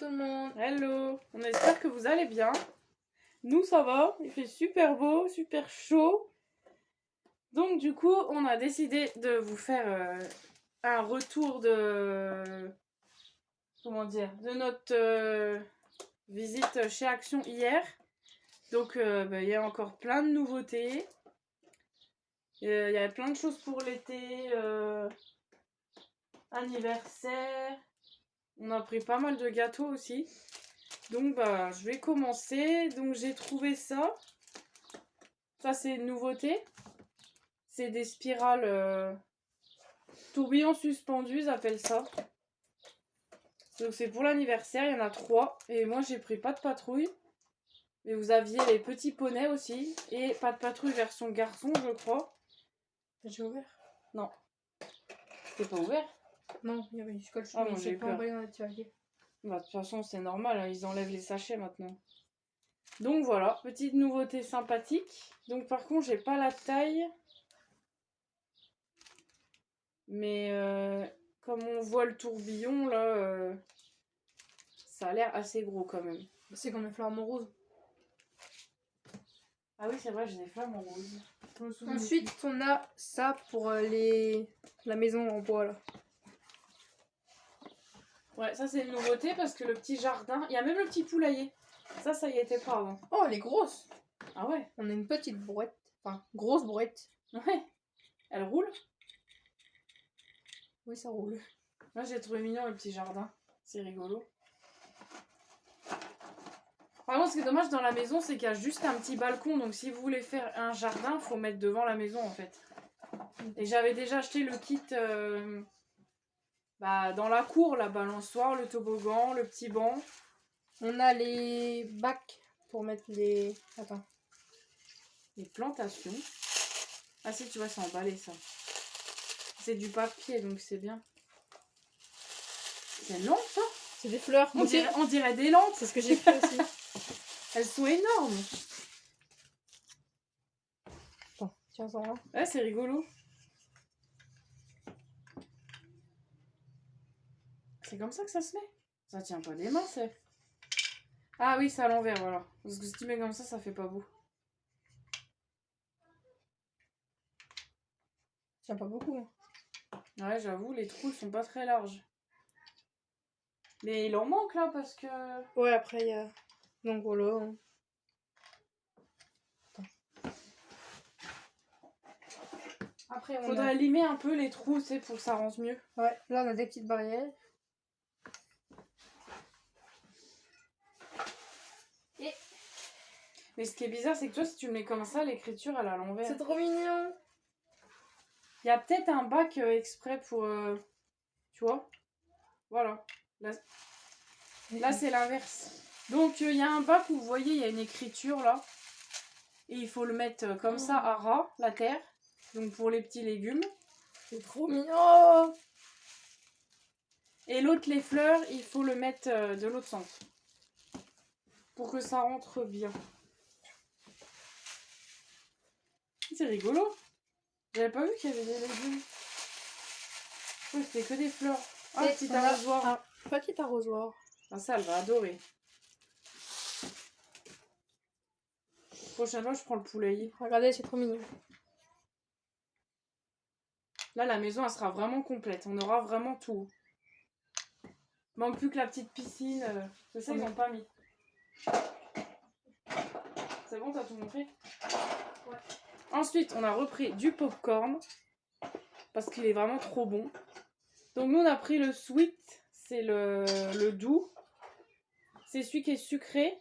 tout le monde. Hello, on espère que vous allez bien. Nous ça va, il fait super beau, super chaud. Donc du coup, on a décidé de vous faire un retour de... Comment dire? De notre visite chez Action hier. Donc il y a encore plein de nouveautés. Il y a plein de choses pour l'été, anniversaire. On a pris pas mal de gâteaux aussi. Donc je vais commencer. Donc j'ai trouvé ça. Ça c'est une nouveauté. C'est des spirales tourbillons suspendus, ils appellent ça. Donc c'est pour l'anniversaire, il y en a 3. Et moi j'ai pris pas de patrouille. Et vous aviez les petits poneys aussi. Et pas de patrouille version garçon, je crois. J'ai ouvert? Non. T'es pas ouvert? Non, il y avait du scotch, Ah, mais moi, j'ai c'est eu pas peur. emballé dans la tirelire. Bah, de toute façon, c'est normal, hein, ils enlèvent les sachets maintenant. Donc voilà, petite nouveauté sympathique. Donc par contre, j'ai pas la taille. Mais comme on voit le tourbillon, là, ça a l'air assez gros quand même. C'est comme les flamants roses. Ah oui, c'est vrai, j'ai des flammes en rose. Ensuite, on a ça pour la maison en bois, là. Ouais, ça c'est une nouveauté parce que le petit jardin... Il y a même le petit poulailler. Ça y était pas avant. Oh, elle est grosse! Ah ouais? On a une petite brouette. Enfin, grosse brouette. Ouais. Elle roule? Oui, ça roule. Moi j'ai trouvé mignon le petit jardin. C'est rigolo. Par contre, ce qui est dommage dans la maison, c'est qu'il y a juste un petit balcon. Donc si vous voulez faire un jardin, faut mettre devant la maison en fait. Et j'avais déjà acheté le kit dans la cour, la balançoire, le toboggan, le petit banc. On a les bacs pour mettre les... Attends. Les plantations. Ah si, tu vois, c'est emballé ça. C'est du papier, donc c'est bien. C'est long ça? C'est des fleurs. On dirait des lampes. C'est ce que j'ai fait aussi. Elles sont énormes. Attends, tiens, ça va. Ouais, c'est rigolo. C'est comme ça que ça se met? Ça tient pas des mains, c'est... Ah oui, c'est à l'envers, voilà. Parce que si tu mets comme ça fait pas beau. Tiens pas beaucoup. Hein. Ouais, j'avoue, les trous sont pas très larges. Mais il en manque là parce que... Ouais, après il y a... Donc voilà. Hein. Après on Faudrait limer un peu les trous, c'est pour que ça rentre mieux. Ouais, là on a des petites barrières. Et... Mais ce qui est bizarre, c'est que toi, si tu le mets comme ça, l'écriture, elle est à l'envers. C'est trop mignon. Il y a peut-être un bac exprès pour... Tu vois? Voilà. Là c'est l'inverse. Donc il y a un bac où vous voyez, il y a une écriture là. Et il faut le mettre comme ça à ras, la terre. Donc pour les petits légumes. C'est trop mignon. Et l'autre, les fleurs, il faut le mettre de l'autre sens. Pour que ça rentre bien. C'est rigolo. J'avais pas vu qu'il y avait des légumes. Je croyais que c'était que des fleurs. Ah, Et petit on a arrosoir. un petit arrosoir. Ah, ça, elle va adorer. Prochaine fois, je prends le poulailler. Regardez, c'est trop mignon. Là, la maison, elle sera vraiment complète. On aura vraiment tout. Manque plus que la petite piscine. C'est ça, ils n'ont pas mis. C'est bon, t'as tout montré? Ouais. Ensuite, on a repris du popcorn. Parce qu'il est vraiment trop bon. Donc, nous, on a pris le sweet. C'est le doux. C'est celui qui est sucré.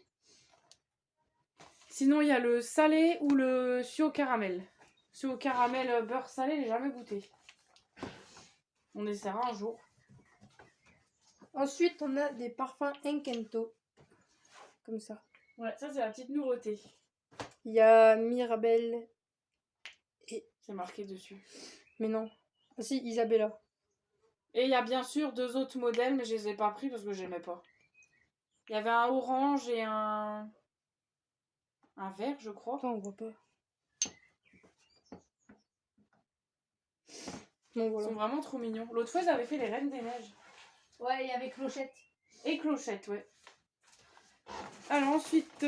Sinon, il y a le salé ou le sucre au caramel. Sucre au caramel beurre salé, j'ai jamais goûté. On essaiera un jour. Ensuite, on a des parfums Enkento. Comme ça. Ouais, ça, c'est la petite nouveauté. Il y a Mirabelle. C'est marqué dessus. Mais non. Ah si, Isabella. Et il y a bien sûr 2 autres modèles, mais je les ai pas pris parce que j'aimais pas. Il y avait un orange et un vert, je crois. Attends, on voit pas. Bon, Ils voilà. sont vraiment trop mignons. L'autre fois, ils avaient fait les Reines des Neiges. Ouais, il y avait Clochette. Et clochette, ouais. Alors ensuite,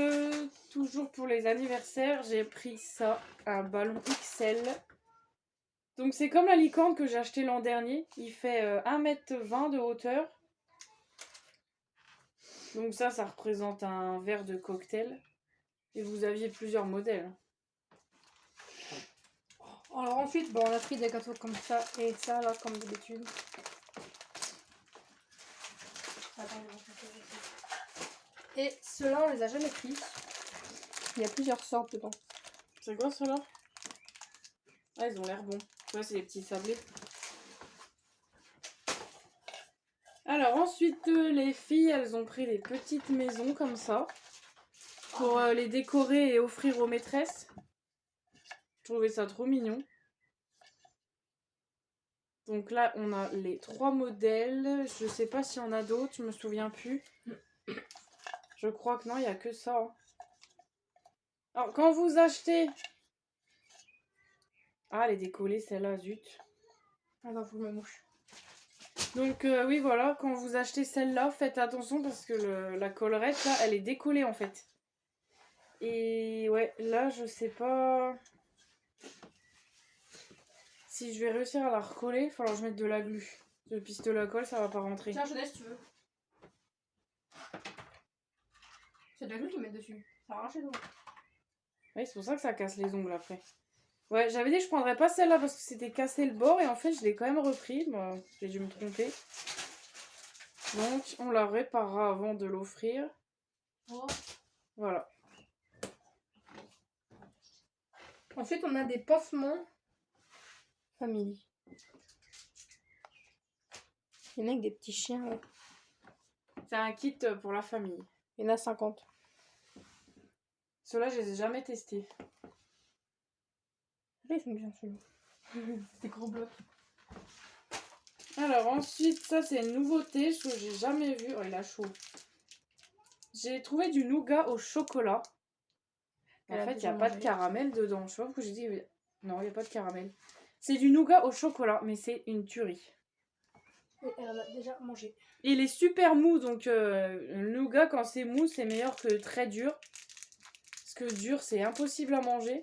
toujours pour les anniversaires, j'ai pris ça, un ballon XL. Donc c'est comme la licorne que j'ai acheté l'an dernier. Il fait 1,20 m de hauteur. Donc ça représente un verre de cocktail. Et vous aviez plusieurs modèles. Alors ensuite, bon, on a pris des gâteaux comme ça et ça, là, comme d'habitude. Attends, et ceux-là, on les a jamais pris. Il y a plusieurs sortes dedans. C'est quoi ceux-là? Ah, ils ont l'air bons. Ouais, c'est les petits sablés. Alors ensuite, les filles, elles ont pris des petites maisons comme ça. Pour les décorer et offrir aux maîtresses. Je trouvais ça trop mignon. Donc là, on a les 3 modèles. Je sais pas s'il y en a d'autres, je me souviens plus. Je crois que non, il n'y a que ça. Hein. Alors, quand vous achetez... Ah, elle est décollée, celle-là, zut. Attends, faut que je me mouche. Donc oui, voilà, quand vous achetez celle-là, faites attention parce que la collerette, là, elle est décollée, en fait. Et ouais, là, je sais pas... Si je vais réussir à la recoller, il va falloir que je mette de la glu. Le pistolet à colle, ça va pas rentrer. Tiens, je laisse si tu veux. C'est de la glu qu'ils mettent dessus. Ça arrache les ongles. Oui, c'est pour ça que ça casse les ongles après. Ouais, j'avais dit que je prendrais pas celle-là parce que c'était cassé le bord et en fait je l'ai quand même repris. Bon, j'ai dû me tromper. Donc on la réparera avant de l'offrir. Oh. Voilà. Ensuite, on a des pansements famille. Il y en a avec des petits chiens. Là. C'est un kit pour la famille. Il y en a 50. Ceux-là, je les ai jamais testés. Là, ils sont bien ceux-là. Des gros blocs. Alors ensuite, ça c'est une nouveauté, ce que j'ai jamais vu. Oh, il a chaud. J'ai trouvé du nougat au chocolat. En fait, il n'y a pas de caramel dedans. Je sais pas pourquoi j'ai dit... Non, il n'y a pas de caramel. C'est du nougat au chocolat, mais c'est une tuerie. Et elle en a déjà mangé. Il est super mou, donc le nougat, quand c'est mou, c'est meilleur que très dur. Parce que dur, c'est impossible à manger.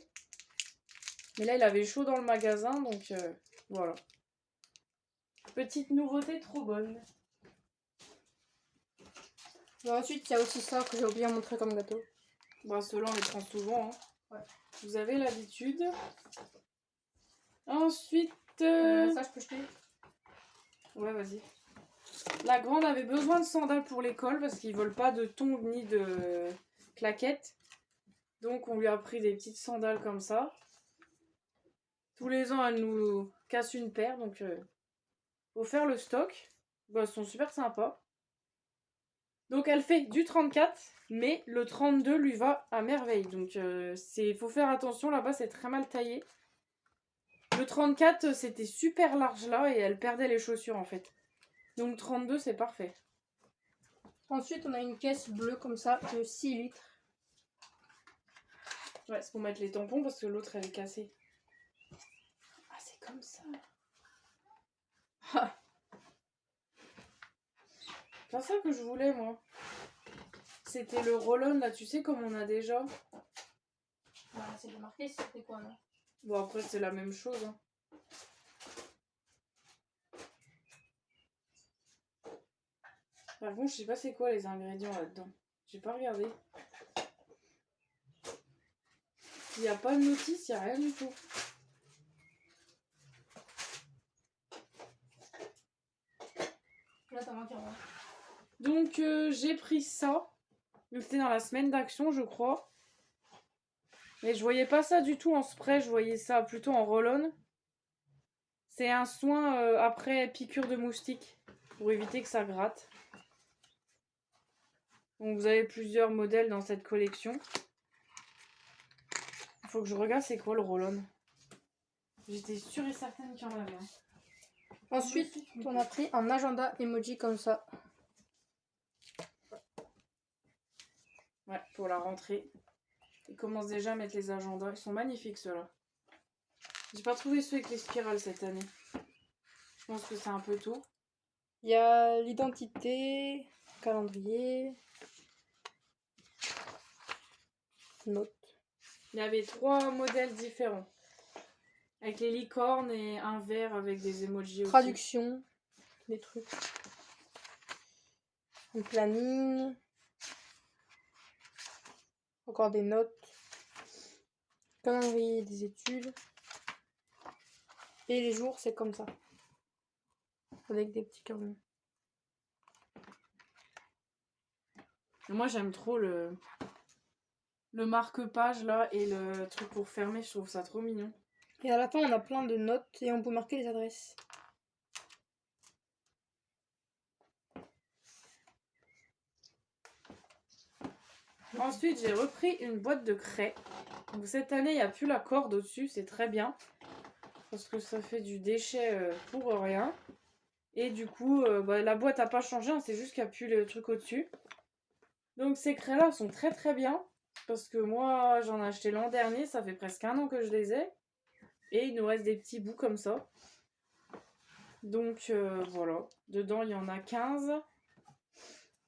Mais là, il avait chaud dans le magasin, donc voilà. Petite nouveauté trop bonne. Bon, ensuite, il y a aussi ça que j'ai oublié de montrer comme gâteau. Bon, ceux-là, on les prend souvent. Hein. Ouais. Vous avez l'habitude. Ensuite... Ça, je peux jeter. Ouais, vas-y. La grande avait besoin de sandales pour l'école parce qu'ils veulent pas de tongs ni de claquettes. Donc, on lui a pris des petites sandales comme ça. Tous les ans, elle nous casse une paire, donc faut faire le stock. Bah, elles sont super sympas. Donc, elle fait du 34, mais le 32 lui va à merveille. Donc, faut faire attention, là-bas, c'est très mal taillé. Le 34, c'était super large là, et elle perdait les chaussures, en fait. Donc, 32, c'est parfait. Ensuite, on a une caisse bleue comme ça de 6 litres. Ouais, c'est pour mettre les tampons parce que l'autre, elle est cassée. Ah, c'est comme ça. C'est pas ça que je voulais, moi. C'était le roll-on, là, tu sais, comme on a déjà. Bah, c'est de marquer, c'était quoi, non? Bon, après, c'est la même chose. Hein. Par contre, je sais pas c'est quoi les ingrédients là-dedans. J'ai pas regardé. Il n'y a pas de notice, il n'y a rien du tout. Là, t'as marqué en Donc, j'ai pris ça. C'était dans la semaine d'action, je crois. Mais je voyais pas ça du tout en spray, je voyais ça plutôt en roll-on. C'est un soin après piqûre de moustique, pour éviter que ça gratte. Donc vous avez plusieurs modèles dans cette collection. Il faut que je regarde c'est quoi le roll-on. J'étais sûre et certaine qu'il y en avait un. Ensuite, on a pris un agenda emoji comme ça. Ouais, pour la rentrée. Ils commencent déjà à mettre les agendas. Ils sont magnifiques ceux-là. J'ai pas trouvé ceux avec les spirales cette année. Je pense que c'est un peu tôt. Il y a l'identité, calendrier, notes. Il y avait 3 modèles différents. Avec les licornes et un vert avec des emojis aussi. Traduction, des trucs. Un planning. Encore des notes. Calendrier des études. Et les jours, c'est comme ça. Avec des petits carnets. Moi, j'aime trop le marque-page là et le truc pour fermer. Je trouve ça trop mignon. Et à la fin, on a plein de notes et on peut marquer les adresses. Ensuite, j'ai repris une boîte de craie. Donc, cette année, il n'y a plus la corde au-dessus. C'est très bien. Parce que ça fait du déchet pour rien. Et du coup, la boîte n'a pas changé. Hein, c'est juste qu'il n'y a plus le truc au-dessus. Donc, ces craies-là sont très très bien. Parce que moi, j'en ai acheté l'an dernier. Ça fait presque 1 an que je les ai. Et il nous reste des petits bouts comme ça. Donc, voilà. Dedans, il y en a 15.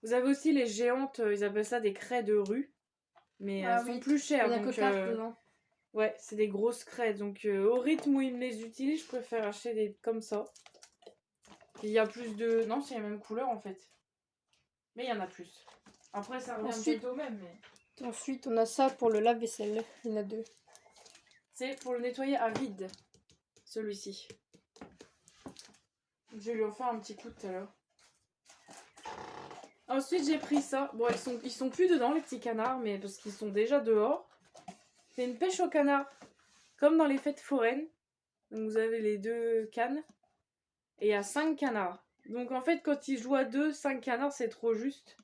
Vous avez aussi les géantes, ils appellent ça des craies de rue. Mais elles sont plus chères. Il n'y a donc, que 4 dedans. Ouais, c'est des grosses craies. Donc, au rythme où ils me les utilisent, je préfère acheter des comme ça. Il y a plus de... Non, c'est la même couleur en fait. Mais il y en a plus. Après, ça revient Ensuite- peut-être au même. Mais... Ensuite, on a ça pour le lave-vaisselle. Il y en a 2. C'est pour le nettoyer à vide. Celui-ci. Je vais lui en faire un petit coup tout à l'heure. Ensuite, j'ai pris ça. Bon, ils sont plus dedans, les petits canards, mais parce qu'ils sont déjà dehors. C'est une pêche au canard. Comme dans les fêtes foraines. Donc, vous avez les 2 cannes. Et il y a 5 canards. Donc, en fait, quand ils jouent à 2, 5 canards, c'est trop juste.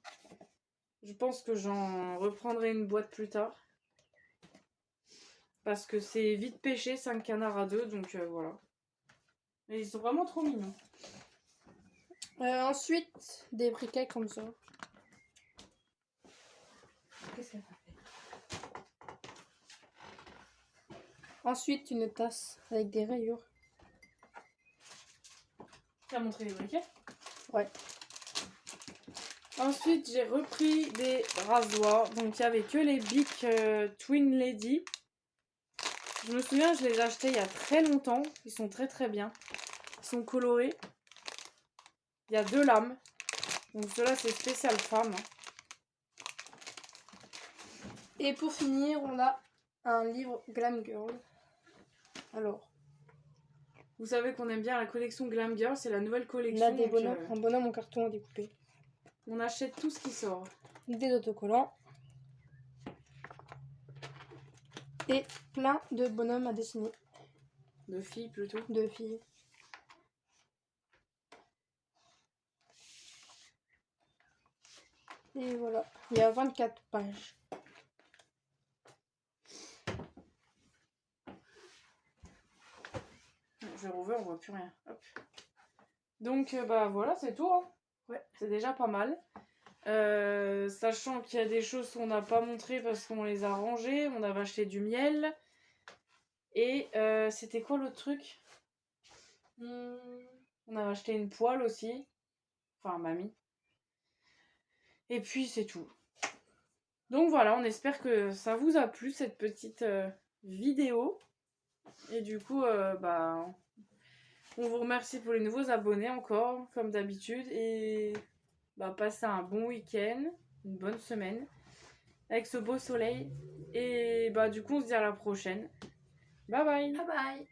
Je pense que j'en reprendrai une boîte plus tard. Parce que c'est vite pêché, 5 canards à 2. Donc, voilà. Mais ils sont vraiment trop mignons. Ensuite, des briquets comme ça. Qu'est-ce qu'elle a fait? Ensuite, une tasse avec des rayures. Tu as montré les briquets? Ouais. Ensuite, j'ai repris des rasoirs. Donc, il n'y avait que les Bic Twin Lady. Je me souviens, je les ai achetés il y a très longtemps. Ils sont très très bien. Ils sont colorés. Il y a 2 lames. Donc, ceux-là, c'est spécial femme. Et pour finir, on a un livre Glam Girl. Alors, Vous savez qu'on aime bien la collection Glam Girl. C'est la nouvelle on collection. a des donc, bonhommes, un bonhomme en carton à découper. on achète tout ce qui sort. Des autocollants. Et plein de bonhommes à dessiner. De filles plutôt. De filles. Et voilà. Il y a 24 pages. Je vais rouvrir, on voit plus rien. Hop. Donc, voilà, c'est tout. Hein. Ouais, c'est déjà pas mal. Sachant qu'il y a des choses qu'on n'a pas montrées parce qu'on les a rangées. On avait acheté du miel. Et c'était quoi l'autre truc? On avait acheté une poêle aussi. Enfin, mamie. Et puis, c'est tout. Donc voilà, on espère que ça vous a plu, cette petite vidéo. Et du coup, on vous remercie pour les nouveaux abonnés encore, comme d'habitude. Et passez un bon week-end, une bonne semaine, avec ce beau soleil. Et du coup, on se dit à la prochaine. Bye bye. Bye bye.